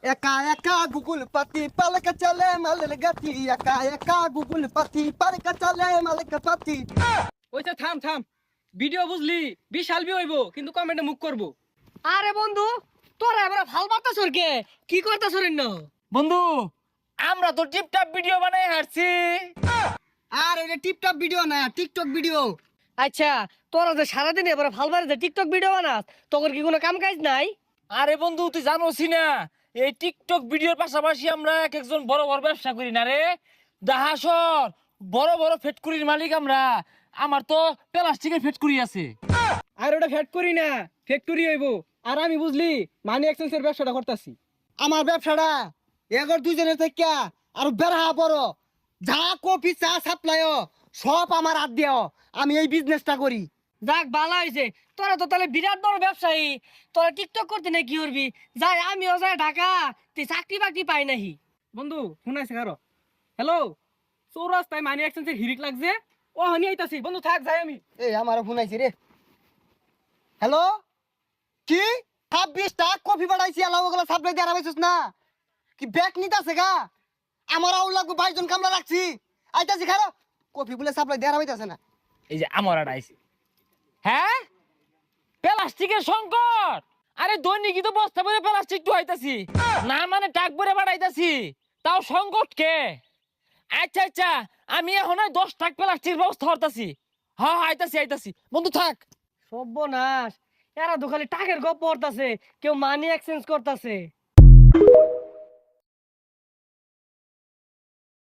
একা একা গুগল পাতি পালকা চলে মালের গাতি একা একা গুগল পাতি পালকা চলে মালের পাতি। ওইটা থাম থাম, ভিডিও বুঝলি বিশাল বি হইব কিন্তু কমেন্টে মুখ করব। আরে বন্ধু, তোরা এবার ভাল বার্তা সরকে কি করতা সরেন না? বন্ধু আমরা তো টিপটপ ভিডিও বানাই হারছি। আর এটা টিপটপ ভিডিও না, টিকটক ভিডিও। আচ্ছা, তোরা যে সারাদিন এবার ভাল বারে টিকটক ভিডিও বানাস, তোর কি কোনো কাম কাজ নাই? আরে বন্ধু তুই জানোসি না, এই টিকটক ভিডিওর পাশাপাশি আমরা এক একজন বড় বড় ব্যবসা করি না রে। দাহাসর বড় বড় ফ্যাক্টরির মালিক আমরা। আমার তো প্লাস্টিকের ফ্যাক্টরি আছে। আর ওটা ফ্যাক্টরি না, ফ্যাক্টরি হইব। আর আমি বুঝলি মানি এক্সচেঞ্জের ব্যবসাটা করতেছি। আমার ব্যবসাটা এগর দুইজনের থেকে আর বেড়া বড়। যা কফি চা সাপ্লাই সব আমার হাত দিও, আমি এই বিজনেসটা করি। যাক ভালো হয়েছে, তোরা তো তাহলে বিরাট বড় ব্যবসায়ী। তোরা টিকটক করতে না কি করবি? যাই আমিও যাই ঢাকা, তুই চাকরি বাকরি পাই নাহি। বন্ধু শুনাইছে কারো? হ্যালো, চৌরাস্তায় মানি এক্সচেঞ্জের হিরিক লাগছে। ও হানি আইতাছি, বন্ধু থাক যাই আমি। এই আমার ফোন আইছে রে। হ্যালো, কি 26টা কফি বাড়াইছি, আলাও ওগুলা সাপ্লাই দিয়ে আরামাইছিস না কি? ব্যাগ নিতাছে গা, আমার আউল লাগবে 22 জন কামলা রাখছি। আইতাছি খারো, কফি বলে সাপ্লাই দিয়ে আরামাইতাছে না। এই যে আমার আইছে। হ্যাঁ, প্লাস্টিকের সংকট। আরে দৈনিকই তো বস্তা ভরে প্লাস্টিক ঢুকাইতাছি না, মানে টাক ভরে বাড়াইতাছি, তাও সংকট কে? আচ্ছা আচ্ছা, আমি এখন 10 টাক প্লাস্টিক ব্যবস্থা করতেছি। হ্যাঁ আইতাছি আইতাছি, বন্ধু থাক। সর্বনাশ, এরা তো খালি টাকের গপ পড়তাছে, কেউ মানি এক্সচেঞ্জ করতেছে।